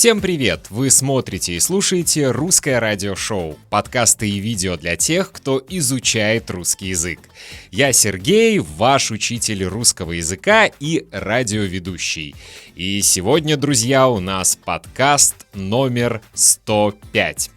Всем привет! Вы смотрите и слушаете «Русское радиошоу» — подкасты и видео для тех, кто изучает русский язык. Я Сергей, ваш учитель русского языка и радиоведущий. И сегодня, друзья, у нас подкаст номер 105.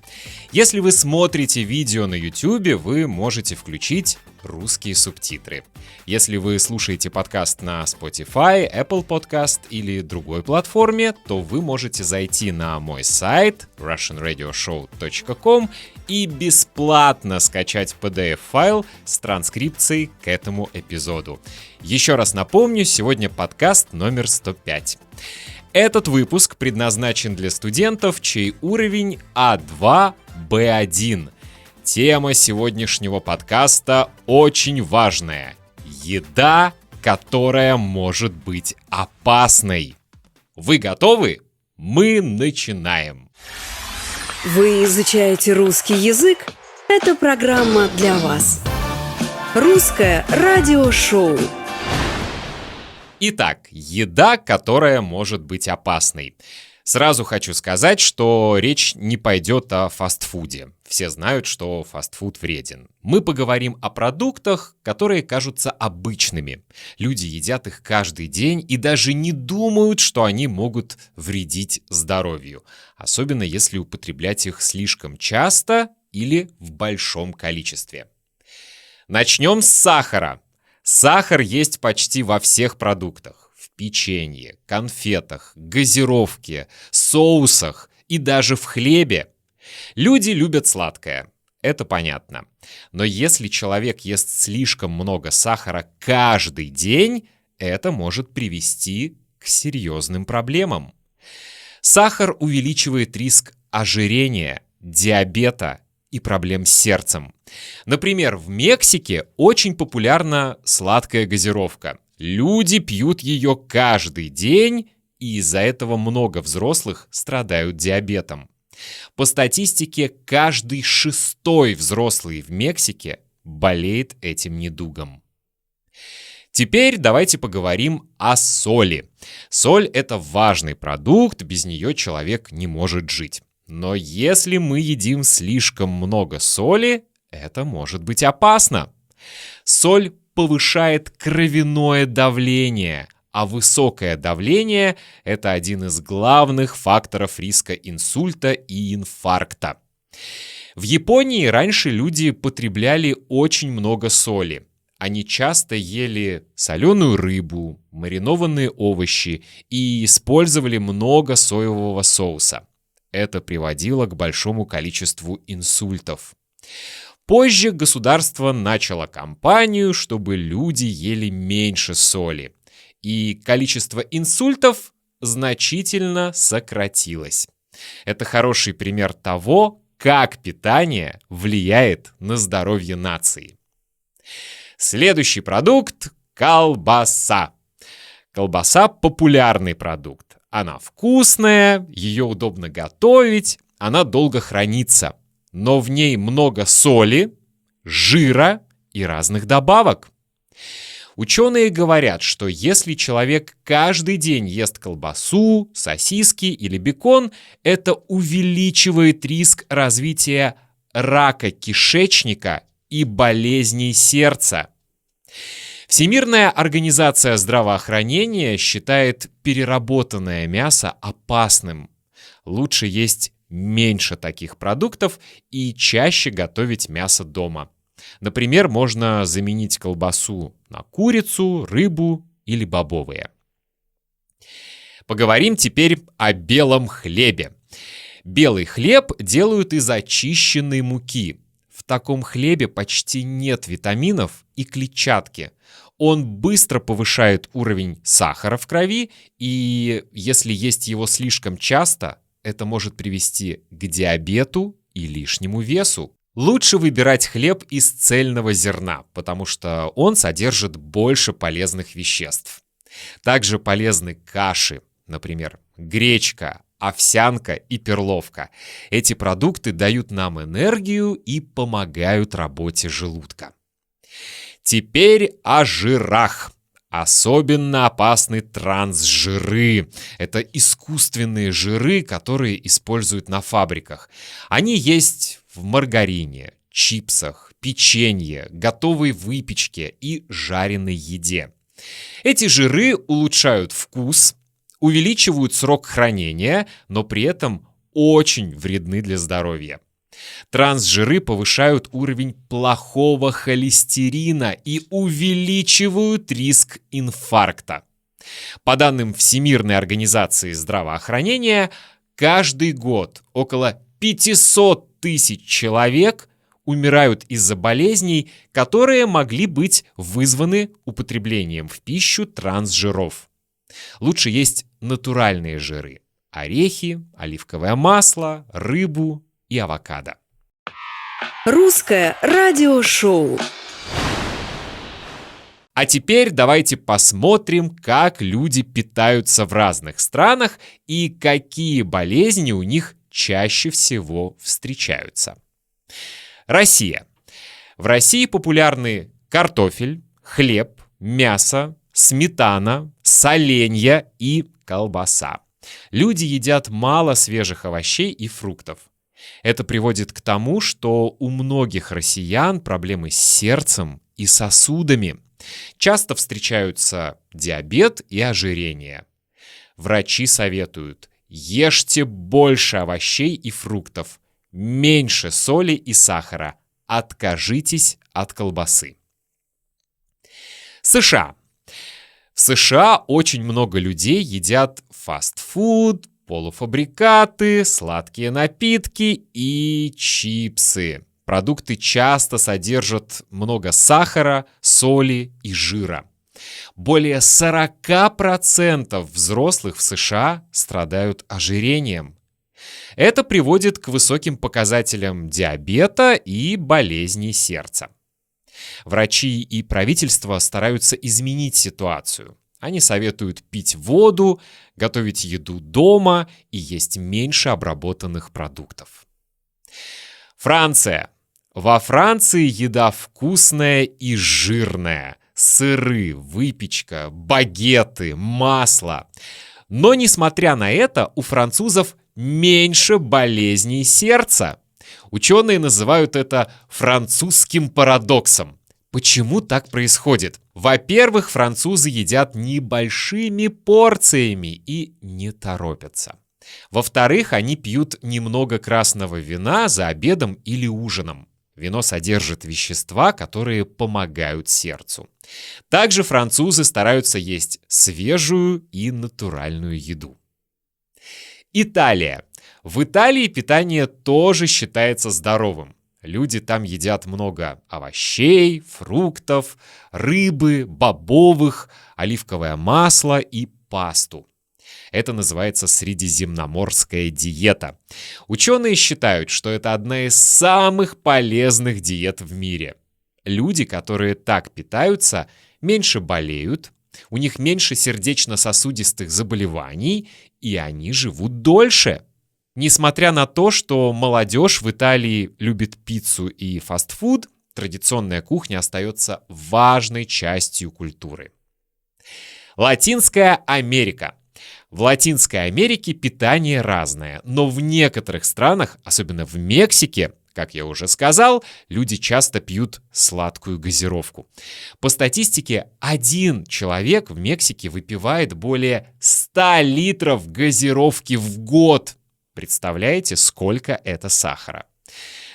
Если вы смотрите видео на YouTube, вы можете включить русские субтитры. Если вы слушаете подкаст на Spotify, Apple Podcast или другой платформе, то вы можете зайти на мой сайт russianradioshow.com и бесплатно скачать PDF-файл с транскрипцией к этому эпизоду. Еще раз напомню, сегодня подкаст номер 105. Этот выпуск предназначен для студентов, чей уровень А2, Б1. Тема сегодняшнего подкаста очень важная. Еда, которая может быть опасной. Вы готовы? Мы начинаем. Вы изучаете русский язык? Это программа для вас. Русское радиошоу. Итак, еда, которая может быть опасной. Сразу хочу сказать, что речь не пойдет о фастфуде. Все знают, что фастфуд вреден. Мы поговорим о продуктах, которые кажутся обычными. Люди едят их каждый день и даже не думают, что они могут вредить здоровью. Особенно если употреблять их слишком часто или в большом количестве. Начнем с сахара. Сахар есть почти во всех продуктах. В печенье, конфетах, газировке, соусах и даже в хлебе. Люди любят сладкое, это понятно. Но если человек ест слишком много сахара каждый день, это может привести к серьезным проблемам. Сахар увеличивает риск ожирения, диабета и проблем с сердцем. Например, в Мексике очень популярна сладкая газировка. Люди пьют ее каждый день, и из-за этого много взрослых страдают диабетом. По статистике, каждый 6-й взрослый в Мексике болеет этим недугом. Теперь давайте поговорим о соли. Соль – это важный продукт, без нее человек не может жить. Но если мы едим слишком много соли, это может быть опасно. Соль повышает кровяное давление, а высокое давление – это один из главных факторов риска инсульта и инфаркта. В Японии раньше люди потребляли очень много соли. Они часто ели соленую рыбу, маринованные овощи и использовали много соевого соуса. Это приводило к большому количеству инсультов. Позже государство начало кампанию, чтобы люди ели меньше соли, и количество инсультов значительно сократилось. Это хороший пример того, как питание влияет на здоровье нации. Следующий продукт – колбаса. Колбаса – популярный продукт. Она вкусная, ее удобно готовить, она долго хранится. Но в ней много соли, жира и разных добавок. Ученые говорят, что если человек каждый день ест колбасу, сосиски или бекон, это увеличивает риск развития рака кишечника и болезней сердца. Всемирная организация здравоохранения считает переработанное мясо опасным. Лучше есть меньше таких продуктов и чаще готовить мясо дома. Например, можно заменить колбасу на курицу, рыбу или бобовые. Поговорим теперь о белом хлебе. Белый хлеб делают из очищенной муки. В таком хлебе почти нет витаминов и клетчатки. Он быстро повышает уровень сахара в крови, и если есть его слишком часто, это может привести к диабету и лишнему весу. Лучше выбирать хлеб из цельного зерна, потому что он содержит больше полезных веществ. Также полезны каши, например, гречка, овсянка и перловка. Эти продукты дают нам энергию и помогают работе желудка. Теперь о жирах. Особенно опасны трансжиры. Это искусственные жиры, которые используют на фабриках. Они есть в маргарине, чипсах, печенье, готовой выпечке и жареной еде. Эти жиры улучшают вкус, увеличивают срок хранения, но при этом очень вредны для здоровья. Трансжиры повышают уровень плохого холестерина и увеличивают риск инфаркта. По данным Всемирной организации здравоохранения, каждый год около 500 тысяч человек умирают из-за болезней, которые могли быть вызваны употреблением в пищу трансжиров. Лучше есть натуральные жиры – орехи, оливковое масло, рыбу и авокадо. Русское радиошоу. А теперь давайте посмотрим, как люди питаются в разных странах и какие болезни у них чаще всего встречаются. Россия. В России популярны картофель, хлеб, мясо, сметана, соленья и колбаса. Люди едят мало свежих овощей и фруктов. Это приводит к тому, что у многих россиян проблемы с сердцем и сосудами. Часто встречаются диабет и ожирение. Врачи советуют: ешьте больше овощей и фруктов, меньше соли и сахара, откажитесь от колбасы. США. В США очень много людей едят фастфуд, полуфабрикаты, сладкие напитки и чипсы. Продукты часто содержат много сахара, соли и жира. Более 40% взрослых в США страдают ожирением. Это приводит к высоким показателям диабета и болезней сердца. Врачи и правительство стараются изменить ситуацию. Они советуют пить воду, готовить еду дома и есть меньше обработанных продуктов. Франция. Во Франции еда вкусная и жирная. Сыры, выпечка, багеты, масло. Но, несмотря на это, у французов меньше болезней сердца. Ученые называют это французским парадоксом. Почему так происходит? Во-первых, французы едят небольшими порциями и не торопятся. Во-вторых, они пьют немного красного вина за обедом или ужином. Вино содержит вещества, которые помогают сердцу. Также французы стараются есть свежую и натуральную еду. Италия. В Италии питание тоже считается здоровым. Люди там едят много овощей, фруктов, рыбы, бобовых, оливковое масло и пасту. Это называется средиземноморская диета. Ученые считают, что это одна из самых полезных диет в мире. Люди, которые так питаются, меньше болеют, у них меньше сердечно-сосудистых заболеваний, и они живут дольше. Несмотря на то, что молодежь в Италии любит пиццу и фастфуд, традиционная кухня остается важной частью культуры. Латинская Америка. В Латинской Америке питание разное, но в некоторых странах, особенно в Мексике, как я уже сказал, люди часто пьют сладкую газировку. По статистике, один человек в Мексике выпивает более 100 литров газировки в год. Представляете, сколько это сахара?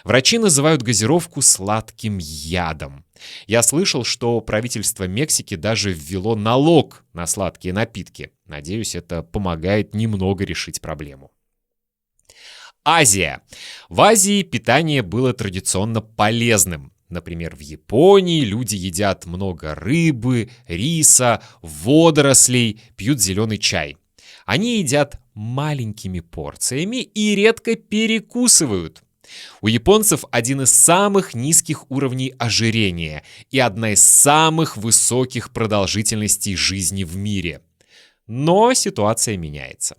Врачи называют газировку сладким ядом. Я слышал, что правительство Мексики даже ввело налог на сладкие напитки. Надеюсь, это помогает немного решить проблему. Азия. В Азии питание было традиционно полезным. Например, в Японии люди едят много рыбы, риса, водорослей, пьют зеленый чай. Они едят маленькими порциями и редко перекусывают. У японцев один из самых низких уровней ожирения и одна из самых высоких продолжительностей жизни в мире. Но ситуация меняется.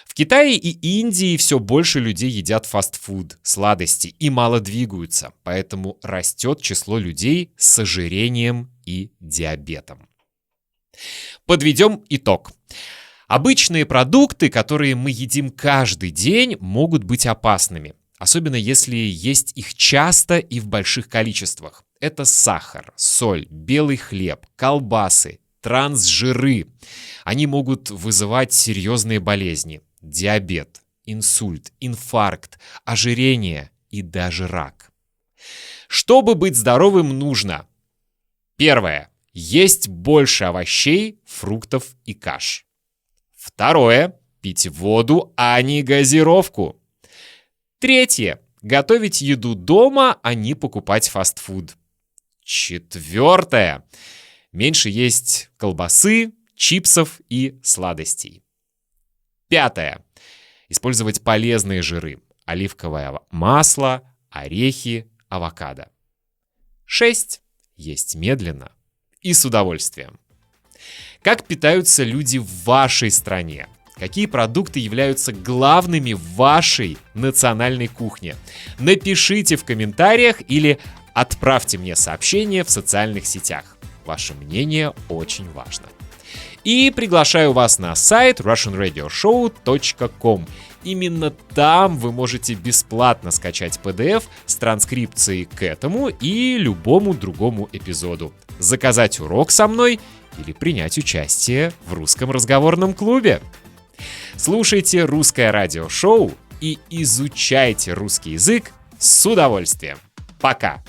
В Китае и Индии все больше людей едят фастфуд, сладости и мало двигаются, поэтому растет число людей с ожирением и диабетом. Подведем итог. Обычные продукты, которые мы едим каждый день, могут быть опасными, особенно если есть их часто и в больших количествах. Это сахар, соль, белый хлеб, колбасы, трансжиры. Они могут вызывать серьезные болезни: диабет, инсульт, инфаркт, ожирение и даже рак. Чтобы быть здоровым, нужно: первое. Есть больше овощей, фруктов и каш. Второе. Пить воду, а не газировку. Третье. Готовить еду дома, а не покупать фастфуд. Четвертое. Меньше есть колбасы, чипсов и сладостей. Пятое. Использовать полезные жиры: оливковое масло, орехи, авокадо. 6. Есть медленно и с удовольствием. Как питаются люди в вашей стране? Какие продукты являются главными в вашей национальной кухне? Напишите в комментариях или отправьте мне сообщение в социальных сетях. Ваше мнение очень важно. И приглашаю вас на сайт russianradioshow.com. Именно там вы можете бесплатно скачать PDF с транскрипцией к этому и любому другому эпизоду, заказать урок со мной или принять участие в русском разговорном клубе. Слушайте «Русское радиошоу» и изучайте русский язык с удовольствием. Пока!